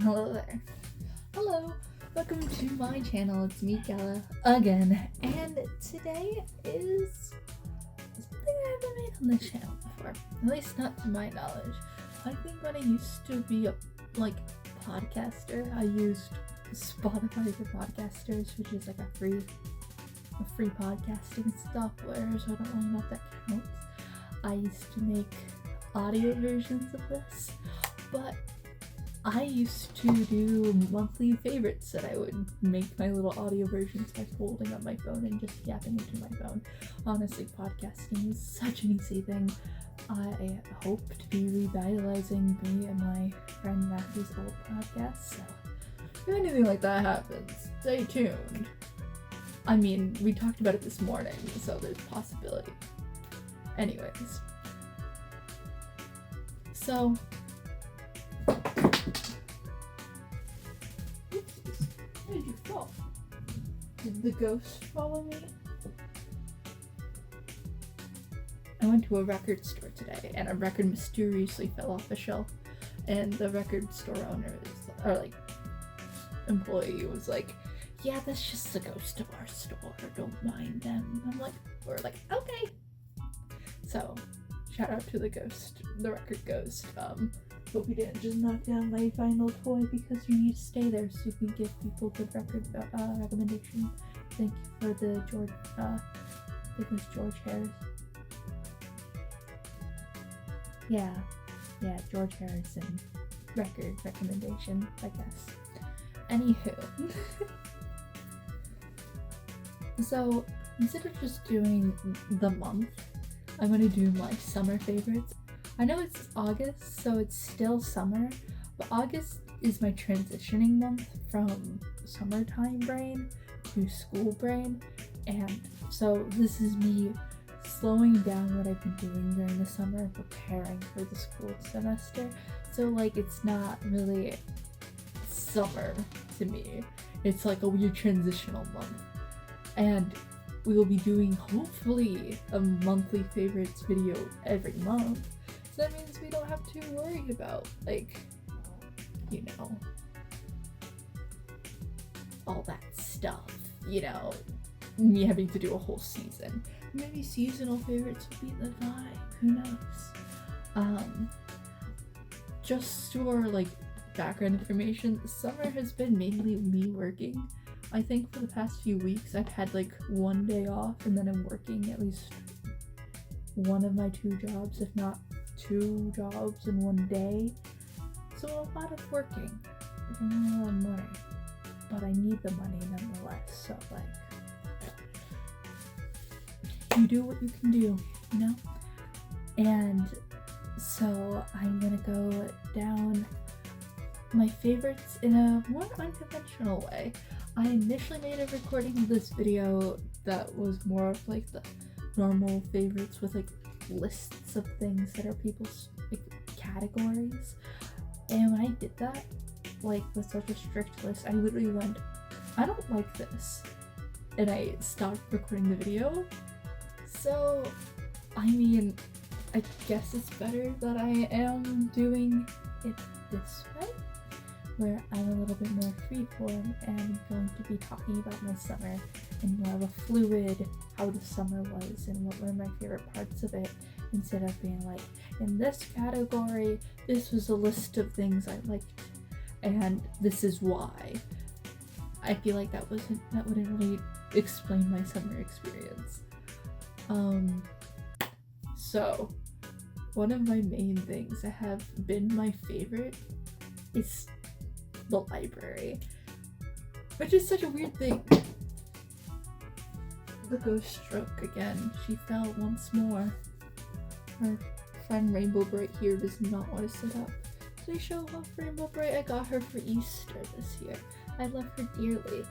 Hello there. Hello. Welcome to my channel. It's me, Gala, again. And today is something I haven't made on this channel before. At least not to my knowledge. I think when I used to be a podcaster, I used Spotify for podcasters, which is like a free podcasting software, so I don't really know if that counts. I used to make audio versions of this, but I used to do monthly favorites that I would make my little audio versions by holding up my phone and just yapping into my phone. Honestly, podcasting is such an easy thing. I hope to be revitalizing me and my friend Matthew's old podcast, so if anything like that happens, stay tuned. I mean, we talked about it this morning, so there's a possibility. Anyways. So, where did you fall? Did the ghost follow me? I went to a record store today, and a record mysteriously fell off a shelf, and the record store owner employee was like, yeah, that's just the ghost of our store, don't mind them. We're like, okay. So, shout out to the record ghost. Hope you didn't just knock down my vinyl toy because you need to stay there so you can give people good record recommendation. Thank you for the George, I think it was George Harris. Yeah, George Harrison record recommendation, I guess. Anywho. So, instead of just doing the month, I'm gonna do my summer favorites. I know it's August, so it's still summer, but August is my transitioning month from summertime brain to school brain, and so this is me slowing down what I've been doing during the summer, preparing for the school semester. So it's not really summer to me. It's like a weird transitional month. And we will be doing, hopefully, a monthly favorites video every month. So that means we don't have to worry about, all that stuff. Me having to do a whole season. Maybe seasonal favorites will be the vibe. Who knows? Just for, background information, summer has been mainly me working. I think for the past few weeks I've had one day off, and then I'm working at least one of my two jobs, if not two jobs in one day. So a lot of working. I'm not a lot of money, but I need the money nonetheless. So you do what you can do, And so I'm gonna go down my favorites in a more unconventional way. I initially made a recording of this video that was more of the normal favorites with lists of things that are people's categories. And when I did that, with such a strict list, I literally went, I don't like this. And I stopped recording the video. So, I mean, I guess it's better that I am doing it this way, where I'm a little bit more freeform and going to be talking about my summer and more of a fluid how the summer was and what were my favorite parts of it, instead of being in this category, this was a list of things I liked and this is why. I feel like that wouldn't really explain my summer experience. So one of my main things that have been my favorite is the library, which is such a weird thing. The ghost stroke again. She fell once more. Her friend Rainbow Bright here does not want to sit up. So I show off Rainbow Bright. I got her for Easter this year. I love her dearly.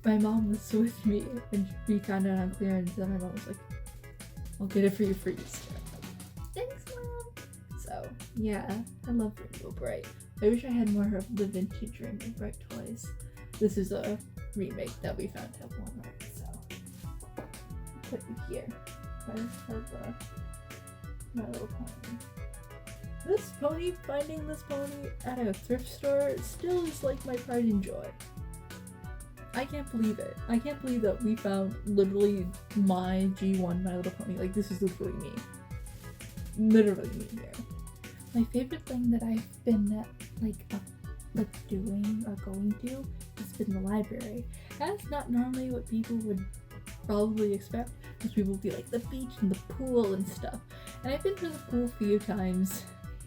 My mom was with me and we found it on clearance, and my mom was like, I'll get it for you for Easter. Thanks, Mom! So, yeah, I love Rainbow Bright. I wish I had more of the vintage Rainbow Bright toys. This is a remake that we found at Walmart, so I'll put you here. My little pony. this pony, finding this pony at a thrift store still is like my pride and joy. I can't believe it. I can't believe that we found literally my G1 My Little Pony. Like, this is literally me. Literally me here. My favorite thing that I've been doing or going to has been the library. That's not normally what people would probably expect, because people would be like the beach and the pool and stuff. And I've been to the pool a few times,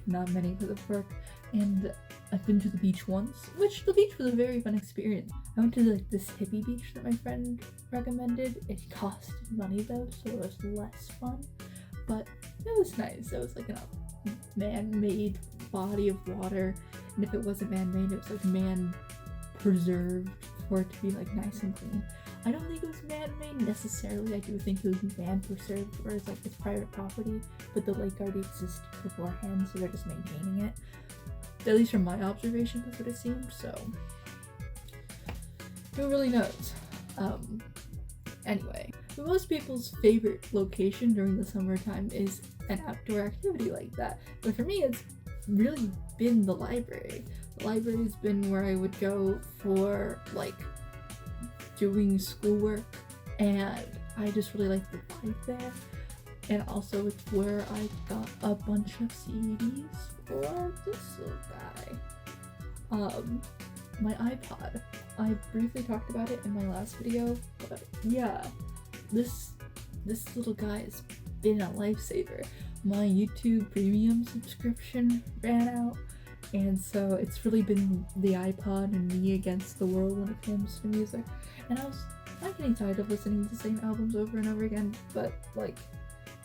not many because of work, and I've been to the beach once, which the beach was a very fun experience. I went to like this hippie beach that my friend recommended. It cost money though, so it was less fun, but it was nice. It was like a man-made body of water, and if it wasn't man-made, it was like man-preserved for it to be like nice and clean. I don't think it was man-made necessarily. I do think it was man-preserved, whereas like it's private property, but the lake already existed beforehand, so they're just maintaining it. At least from my observation, that's what it seemed. So who really knows? Anyway, but most people's favorite location during the summertime is an outdoor activity like that. But for me, it's really been the library. The library's been where I would go for like doing schoolwork, and I just really like the vibe there. And also it's where I got a bunch of CDs for this little guy. My iPod. I briefly talked about it in my last video, but yeah, this little guy has been a lifesaver. My YouTube premium subscription ran out, and so it's really been the iPod and me against the world when it comes to music. And I was not getting tired of listening to the same albums over and over again, but like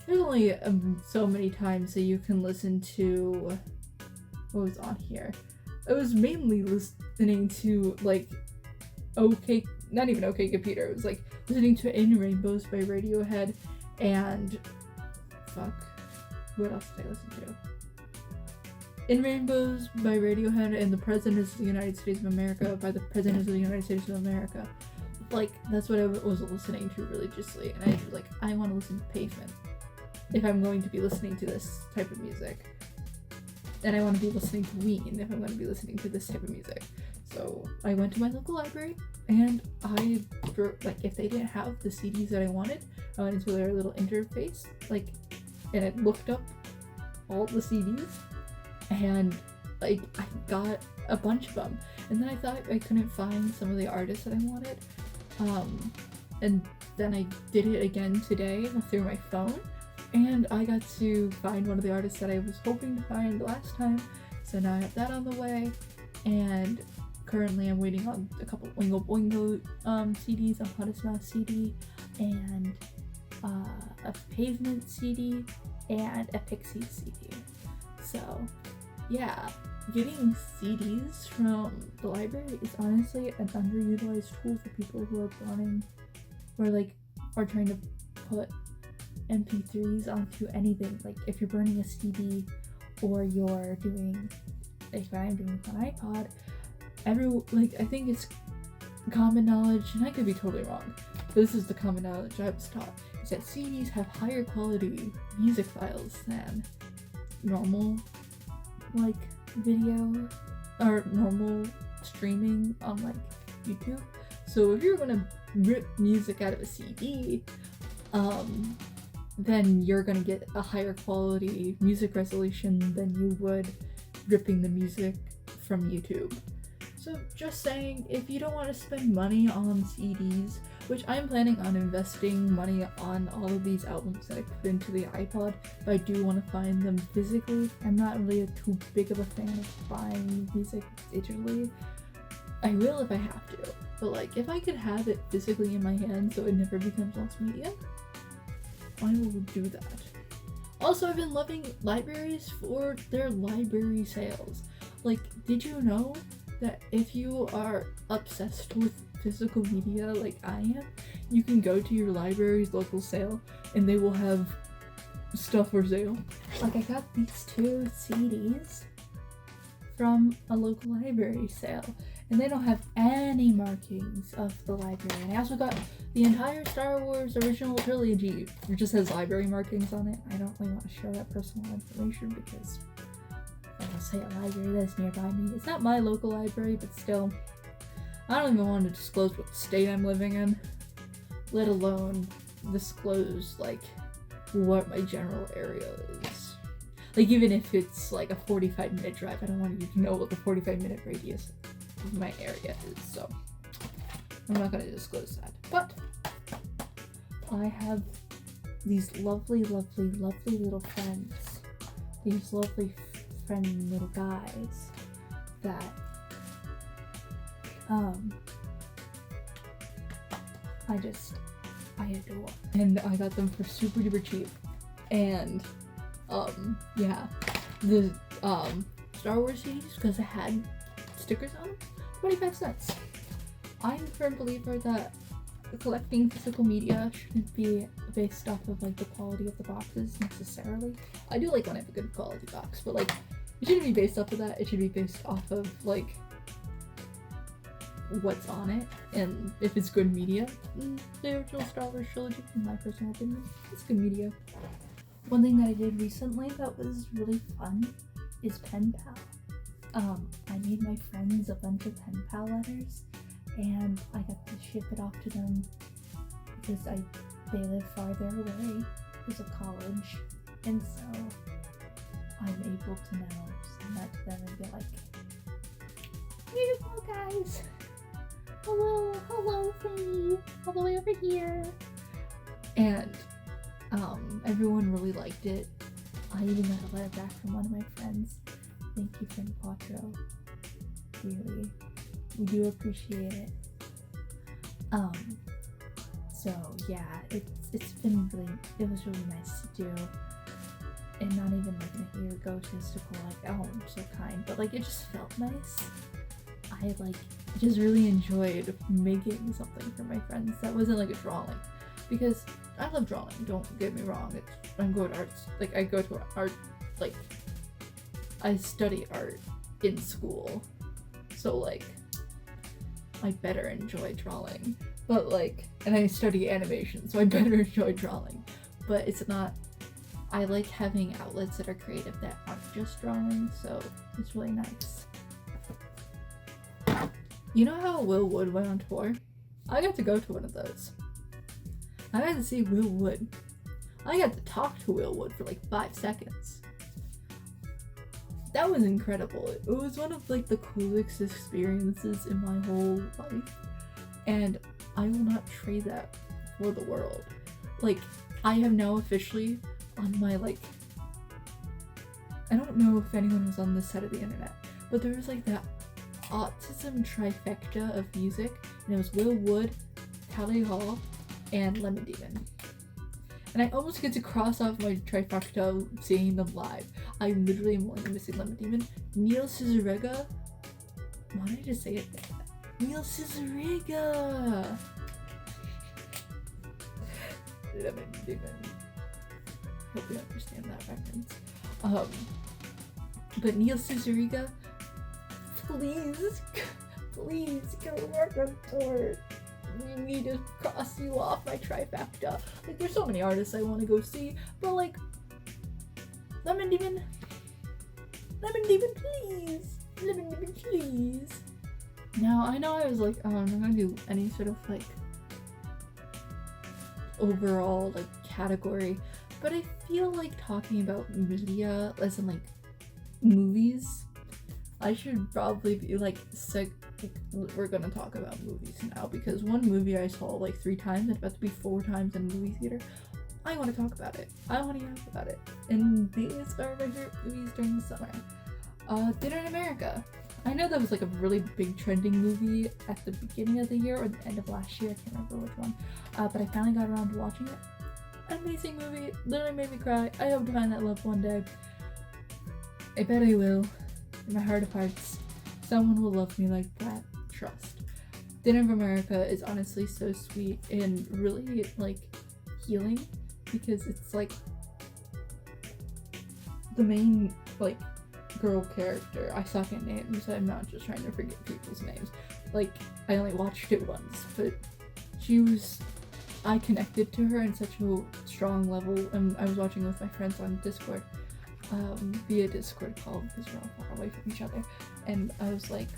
there's only so many times that you can listen to what was on here. I was mainly listening to like not even OK Computer. It was like listening to In Rainbows by Radiohead and what else did I listen to? In Rainbows by Radiohead and The Presidents of the United States of America by the Presidents of the United States of America. Like, that's what I was listening to religiously, and I was like, I want to listen to Pavement if I'm going to be listening to this type of music. And I want to be listening to Ween if I'm going to be listening to this type of music. So I went to my local library, and if they didn't have the CDs that I wanted, I went into their little interface, and it looked up all the CDs, and I got a bunch of them. And then I thought I couldn't find some of the artists that I wanted, and then I did it again today through my phone, and I got to find one of the artists that I was hoping to find last time. So now I have that on the way, and currently I'm waiting on a couple Oingo Boingo CDs, a Hottest Mouse CD, and a Pavement CD, and a Pixies CD. So yeah, getting CDs from the library is honestly an underutilized tool for people who are wanting or are trying to put MP3s onto anything. Like if you're burning a CD, or you're doing, like what I'm doing with my iPod, I think it's common knowledge, and I could be totally wrong, but this is the common knowledge I was taught, is that CDs have higher quality music files than normal video or normal streaming on YouTube. So if you're gonna rip music out of a CD, then you're gonna get a higher quality music resolution than you would ripping the music from YouTube. So just saying, if you don't want to spend money on CDs, which I'm planning on investing money on all of these albums that I put into the iPod, but I do want to find them physically. I'm not really too big of a fan of buying music digitally. I will if I have to, but if I could have it physically in my hand so it never becomes lost media, I will do that. Also, I've been loving libraries for their library sales. Did you know that if you are obsessed with physical media like I am, you can go to your library's local sale and they will have stuff for sale? I got these 2 CDs from a local library sale, and they don't have any markings of the library. And I also got the entire Star Wars original trilogy. It just has library markings on it. I don't really want to share that personal information because will say a library that's nearby me. It's not my local library, but still. I don't even want to disclose what state I'm living in, let alone disclose, like, what my general area is. Like, even if it's like a 45-minute drive, I don't want you to know what the 45-minute radius of my area is, so I'm not going to disclose that. But I have these lovely, lovely, lovely little friends, these lovely friend little guys that I adore. And I got them for super duper cheap. And yeah, the Star Wars CDs, because it had stickers on them, 25 cents. I'm a firm believer that collecting physical media shouldn't be based off of like the quality of the boxes necessarily. I do like when I have a good quality box, but like it shouldn't be based off of that. It should be based off of like what's on it, and if it's good media. The original Star Wars trilogy, in my personal opinion, it's good media. One thing that I did recently that was really fun is pen pal. I made my friends a bunch of pen pal letters, and I got to ship it off to them because they live farther away because of college, and so I'm able to now send that to them and be like, "Here you go, guys. Hello from me, all the way over here." And everyone really liked it. I even got a letter back from one of my friends. Thank you, friend Quattro. Really, we do appreciate it. So yeah, it was really nice to do, and not even like an egotistical like, oh, I'm so kind, but like it just felt nice. I like just really enjoyed making something for my friends that wasn't like a drawing, because I love drawing, don't get me wrong. I'm good at arts, like I go to art, like I study art in school, so like I better enjoy drawing, but like, and I study animation, so I better enjoy drawing, but it's not, I like having outlets that are creative that aren't just drawing, so it's really nice. You know how Will Wood went on tour? I got to go to one of those. I got to see Will Wood. I got to talk to Will Wood for like 5 seconds. That was incredible. It was one of like the coolest experiences in my whole life, and I will not trade that for the world. Like, I have now officially on my like, I don't know if anyone was on this side of the internet, but there was like that autism trifecta of music, and it was Will Wood, Tally Hall, and Lemon Demon. And I almost get to cross off my trifecta of seeing them live. I literally am only missing Lemon Demon. Neil Cicierega. Why did I just say it like that? Neil Cicierega! Lemon Demon. Hope you understand that reference. But Neil Cicierega, please go work on tour. We need to cross you off my trifecta. Like, there's so many artists I want to go see, but like, Lemon Demon, please. Lemon Demon, please. Now, I know I was like, I'm not gonna do any sort of like overall like category, but I feel like talking about media, as in like movies, I should probably be like we're gonna talk about movies now, because one movie I saw like 3 times and about to be 4 times in the movie theater. I want to talk about it. I want to hear about it. And these are my favorite movies during the summer. Dinner in America. I know that was like a really big trending movie at the beginning of the year or the end of last year. I can't remember which one. But I finally got around to watching it. An amazing movie. Literally made me cry. I hope to find that love one day. I bet I will. In my heart of hearts, someone will love me like that. Trust. Dinner of America is honestly so sweet and really like healing, because it's like the main like girl character. I suck at names. I'm not just trying to forget people's names. Like, I only watched it once, but I connected to her in such a strong level, and I was watching with my friends on Discord. via Discord call because we're all far away from each other, and I was like,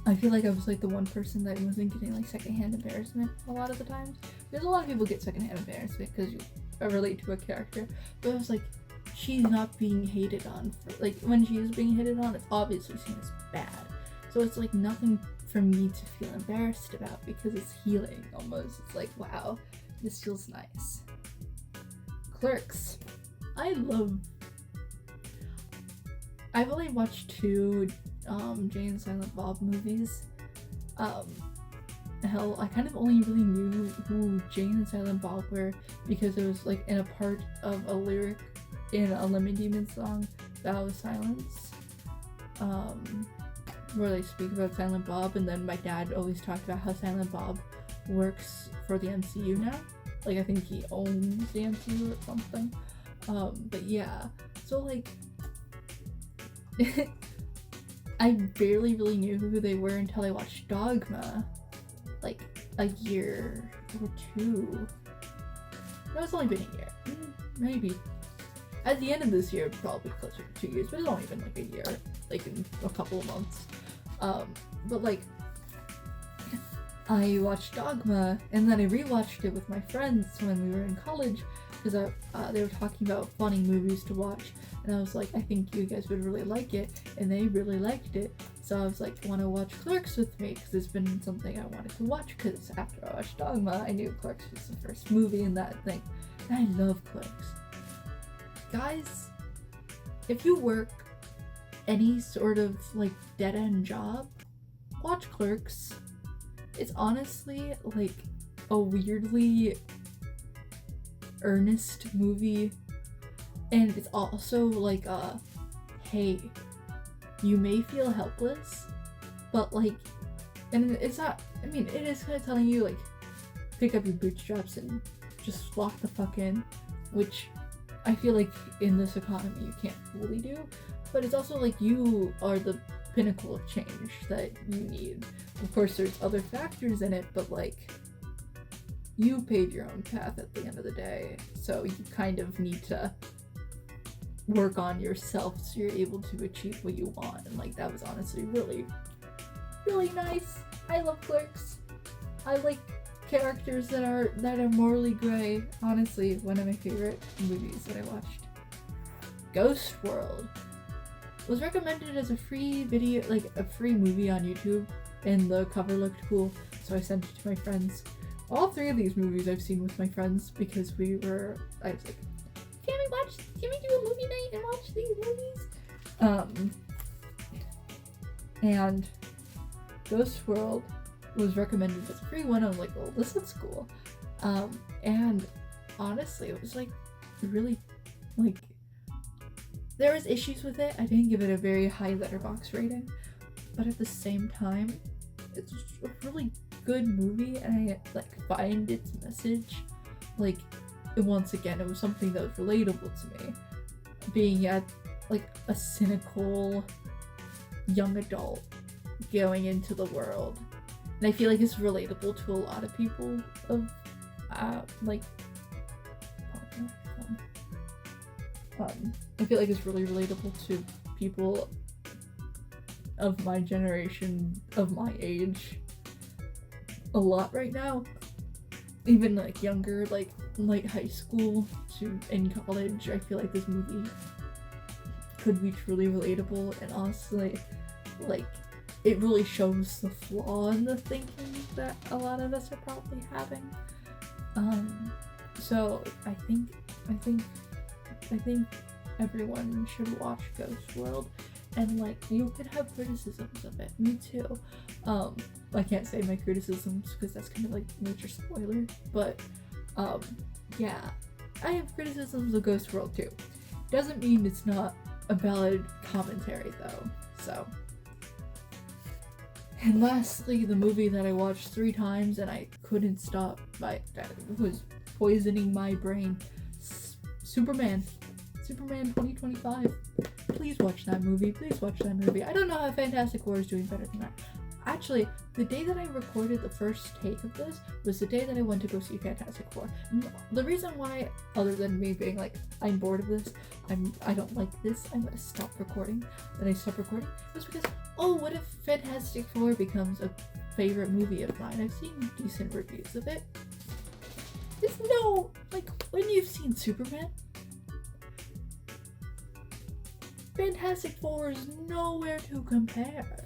I feel like I was like the one person that wasn't getting like secondhand embarrassment a lot of the times. There's a lot of people get secondhand embarrassment because you relate to a character, but I was like, she's not being hated on for, like, when she is being hated on, it's obviously seen as bad, so it's like nothing for me to feel embarrassed about because it's healing almost. It's like, wow, this feels nice. Clerks. I've only watched 2 Jay and Silent Bob movies. Hell, I kind of only really knew who Jay and Silent Bob were because it was like in a part of a lyric in a Lemon Demon song, Vow of Silence, where they speak about Silent Bob, and then my dad always talked about how Silent Bob works for the MCU now. Like, I think he owns the MCU or something. But yeah, so like, I barely really knew who they were until I watched Dogma, like a year or 2. No, it's only been a year, maybe. At the end of this year, probably closer to 2 years, but it's only been like a year, like in a couple of months. But like, I watched Dogma, and then I rewatched it with my friends when we were in college, because they were talking about funny movies to watch, and I was like, I think you guys would really like it, and they really liked it, so I was like, want to watch Clerks with me, because it's been something I wanted to watch, because after I watched Dogma, I knew Clerks was the first movie in that thing, and I love Clerks. Guys, if you work any sort of like dead-end job, watch Clerks. It's honestly like a weirdly earnest movie, and it's also like hey, you may feel helpless, but like, and it's not, I mean, it is kind of telling you like, pick up your bootstraps and just lock the fuck in, which I feel like in this economy you can't fully do, but it's also like you are the pinnacle of change that you need. Of course there's other factors in it, but like, you paved your own path at the end of the day, so you kind of need to work on yourself so you're able to achieve what you want, and like, that was honestly really, really nice. I love Clerks. I like characters that are morally gray. Honestly, one of my favorite movies that I watched. Ghost World was recommended as a free video, like a free movie on YouTube, and the cover looked cool, so I sent it to my friends. All 3 of these movies I've seen with my friends because I was like, can we do a movie night and watch these movies? And Ghost World was recommended as a free one. I was like, well, this looks cool. And honestly, it was like really, like, there was issues with it. I didn't give it a very high Letterboxd rating, but at the same time, it's a really good movie, and I like find its message, like, once again, it was something that was relatable to me, being at like a cynical young adult going into the world, and I feel like it's relatable to a lot of people of like, I feel like it's really relatable to people of my generation, of my age, a lot right now. Even like younger, like high school to in college, I feel like this movie could be truly relatable, and honestly, like, it really shows the flaw in the thinking that a lot of us are probably having. So I think everyone should watch Ghost World, and like, you could have criticisms of it. Me too. I can't say my criticisms because that's kind of like major spoiler, but yeah, I have criticisms of Ghost World too. Doesn't mean it's not a valid commentary though. So, and lastly, the movie that I watched 3 times and I couldn't stop, that was poisoning my brain, Superman 2025. Please watch that movie. I don't know how Fantastic Four is doing better than that. Actually, the day that I recorded the first take of this was the day that I went to go see Fantastic Four. The reason why, other than me being like, I'm bored of this, I don't like this, I'm gonna stop recording, then I stopped recording, was because, oh, what if Fantastic Four becomes a favorite movie of mine? I've seen decent reviews of it. There's no, like, when you've seen Superman, Fantastic Four is nowhere to compare.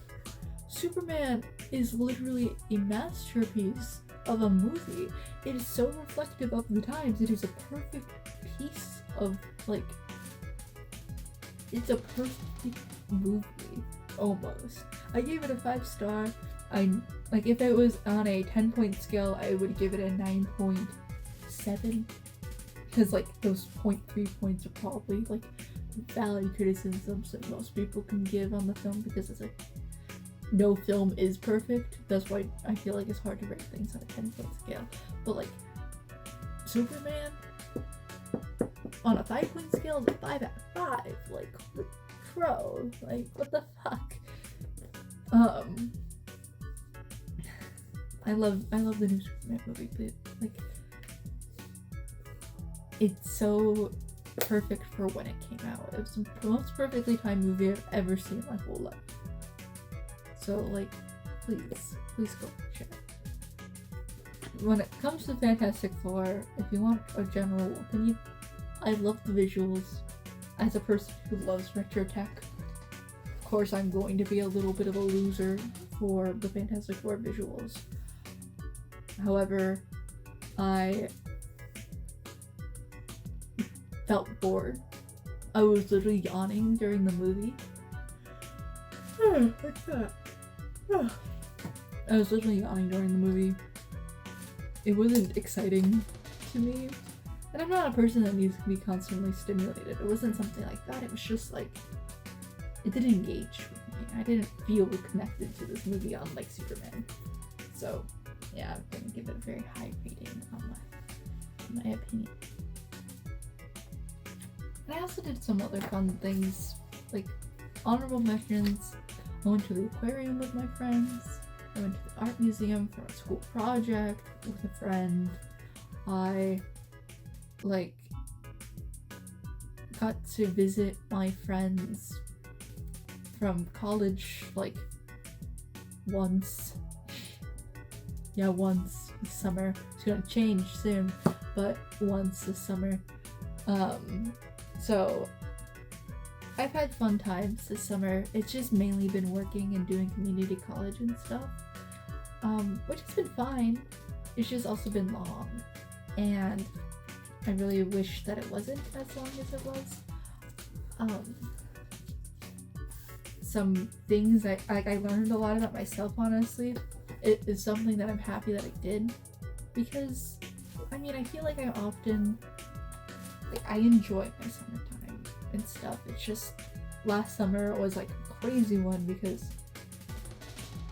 Superman is literally a masterpiece of a movie. It is so reflective of the times. It is a perfect piece of, like, it's a perfect movie, almost. I gave it a 5-star. Like, if it was on a 10-point scale, I would give it a 9.7. Because, like, those 0.3 points are probably, like, valid criticisms that most people can give on the film, because it's like, no film is perfect. That's why I feel like it's hard to rate things on a 10-point scale. But, like, Superman on a 5-point scale is a 5 out of 5. Like, bro, like, what the fuck? I love the new Superman movie, but, like, it's so perfect for when it came out. It was the most perfectly timed movie I've ever seen in my whole life. So, like, please go watch it. When it comes to Fantastic Four, if you want a general opinion, I love the visuals. As a person who loves retro tech, of course I'm going to be a little bit of a loser for the Fantastic Four visuals. However, I felt bored. I was literally yawning during the movie. What's that? I was literally yawning during the movie. It wasn't exciting to me. And I'm not a person that needs to be constantly stimulated. It wasn't something like that. It was just like, it didn't engage with me. I didn't feel connected to this movie unlike Superman. So, yeah, I'm gonna give it a very high rating on my opinion. And I also did some other fun things, like honorable mentions. I went to the aquarium with my friends. I went to the art museum for a school project with a friend. I, like, got to visit my friends from college, like, once. Yeah, once this summer. It's gonna change soon, but once this summer. So I've had fun times this summer. It's just mainly been working and doing community college and stuff, which has been fine. It's just also been long, and I really wish that it wasn't as long as it was. Some things I learned a lot about myself, honestly. It is something that I'm happy that I did, because, I mean, I feel like I often, like, I enjoy my summertime and stuff. It's just, last summer was like a crazy one because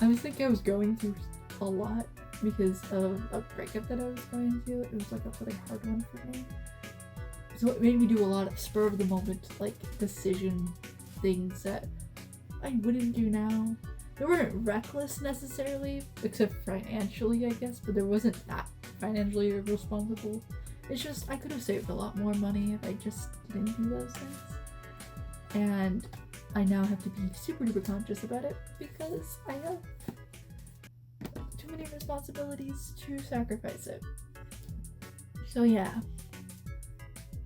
I was going through a lot because of a breakup that I was going through. It was like a really hard one for me. So it made me do a lot of spur of the moment, like, decision things that I wouldn't do now. They weren't reckless necessarily, except financially, I guess, but there wasn't that financially irresponsible. It's just, I could have saved a lot more money if I just didn't do those things. And I now have to be super duper conscious about it because I have too many responsibilities to sacrifice it. So yeah,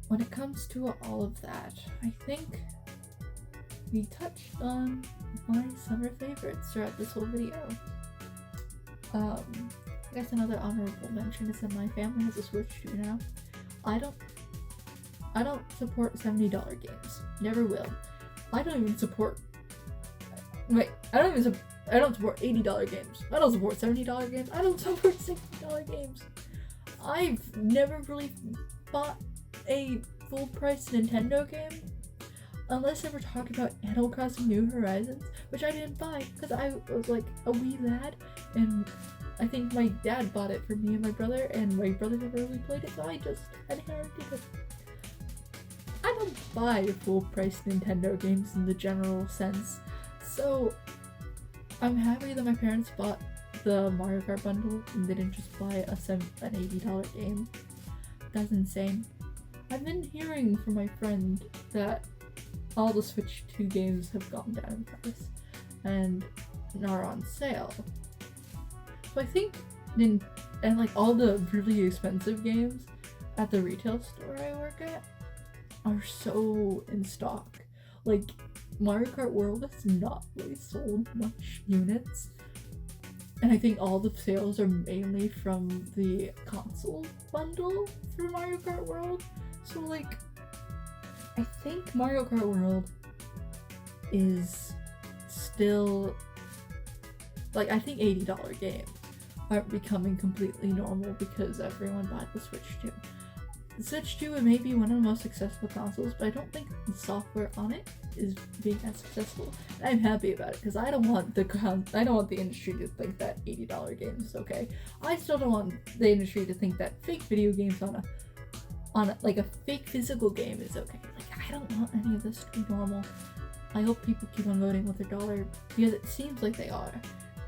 when it comes to all of that, I think we touched on my summer favorites throughout this whole video. I guess another honorable mention is that my family has a Switch too now. I don't support $70 games. Never will. I don't support $80 games. I don't support $70 games. I don't support $60 games. I've never really bought a full price Nintendo game unless we're talking about Animal Crossing New Horizons, which I didn't buy because I was like a wee lad, and I think my dad bought it for me and my brother, and my brother never really played it, so I just inherited it. I don't buy full price Nintendo games in the general sense, so I'm happy that my parents bought the Mario Kart bundle and they didn't just buy an $80 game. That's insane. I've been hearing from my friend that all the Switch 2 games have gone down in price and are on sale. So I think, and like all the really expensive games at the retail store I work at are so in stock. Like Mario Kart World has not really sold much units, and I think all the sales are mainly from the console bundle for Mario Kart World. So like, I think Mario Kart World is still, like, I think $80 games aren't becoming completely normal because everyone bought the Switch 2. The Switch 2 may be one of the most successful consoles, but I don't think the software on it is being as successful. And I'm happy about it because I don't want the industry to think that $80 games is okay. I still don't want the industry to think that fake video games on a like a fake physical game is okay. Like, I don't want any of this to be normal. I hope people keep on voting with their dollar because it seems like they are.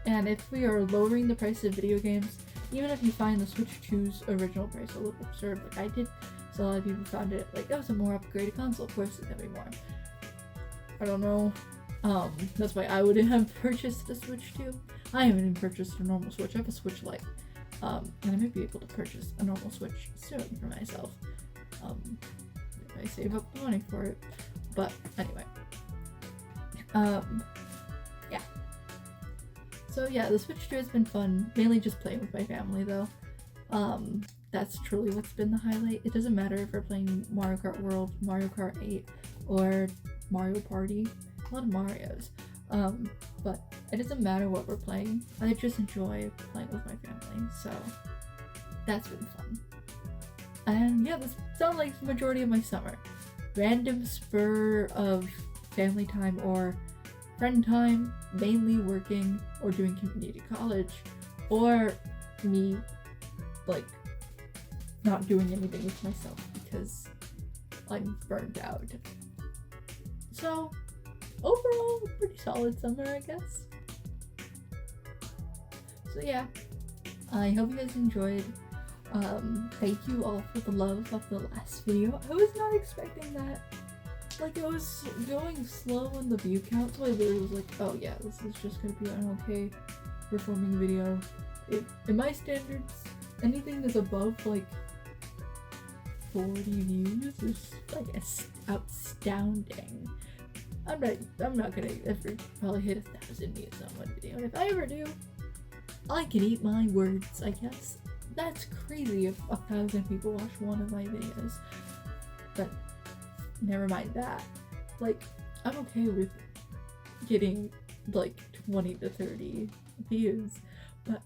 And if we are lowering the price of video games, even if you find the Switch 2's original price a little absurd, like I did, so a lot of people found it like that was a more upgraded console. Of course, it's gonna be more. I don't know. That's why I wouldn't have purchased the Switch 2. I haven't even purchased a normal Switch. I have a Switch Lite, and I might be able to purchase a normal Switch soon for myself. If I save up the money for it. But anyway, yeah. So yeah, the Switch 2 has been fun, mainly just playing with my family though. That's truly what's been the highlight. It doesn't matter if we're playing Mario Kart World, Mario Kart 8, or Mario Party. A lot of Marios. But it doesn't matter what we're playing. I just enjoy playing with my family, so that's been fun. And yeah, this sounds like the majority of my summer. Random spur of family time or friend time, mainly working or doing community college, or me like not doing anything with myself because I'm burnt out. So overall, pretty solid summer, I guess. So yeah, I hope you guys enjoyed. Thank you all for the love of the last video. I was not expecting that. Like, it was going slow on the view count, so I literally was like, oh yeah, this is just gonna be an okay performing video. In my standards, anything that's above like 40 views is like astounding. I'm not gonna ever probably hit 1,000 views on one video, and if I ever do, I can eat my words, I guess. That's crazy if 1,000 people watch one of my videos. But never mind that. Like, I'm okay with getting like 20 to 30 views, but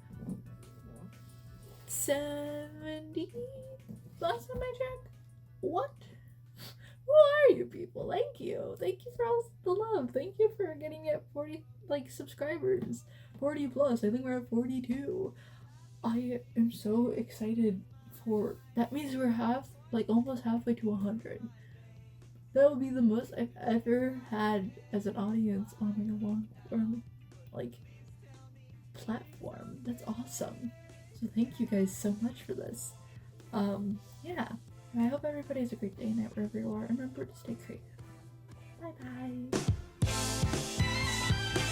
70 last time I checked? What? Who are you people? Thank you for all the love. Thank you for getting me at 40 like subscribers, 40 plus. I think we're at 42. I am so excited for that. Means we're almost halfway to 100. That would be the most I've ever had as an audience on a long-form like platform. That's awesome. So thank you guys so much for this. Yeah. And I hope everybody has a great day and night wherever you are. And remember to stay creative. Bye bye.